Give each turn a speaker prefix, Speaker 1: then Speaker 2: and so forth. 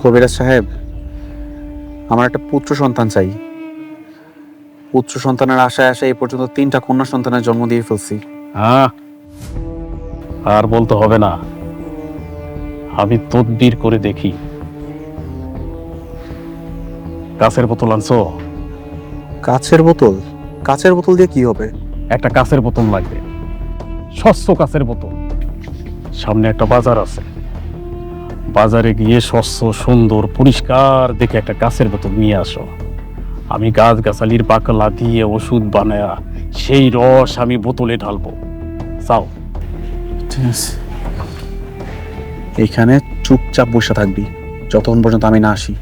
Speaker 1: কবিরাজ সাহেব, আমার একটা পুত্র সন্তান চাই। পুত্র সন্তানের আশায় আশায় এই পর্যন্ত 3টা কন্যা সন্তানের জন্ম দিয়ে ফেলছি।
Speaker 2: হ্যাঁ, আর বলতে হবে না, আমি তদবির করে দেখি। কাছের বোতল আনছো?
Speaker 1: কাছের বোতল? কাছের বোতল দিয়ে কি হবে?
Speaker 2: একটা কাছের বোতল লাগবে, স্বচ্ছ কাছের বোতল। সামনে একটা বাজার আছে, বাজারে গিয়ে স্বচ্ছ সুন্দর পরিষ্কার দেখে একটা কাছের বোতল নিয়ে আসো। আমি গাছ গাছালির পাকলা দিয়ে ওষুধ বানায়া সেই রস আমি বোতলে ঢালবো। চাও?
Speaker 1: ঠিক আছে, এইখানে চুপচাপ বসে থাকবি যতক্ষণ পর্যন্ত আমি না আসি।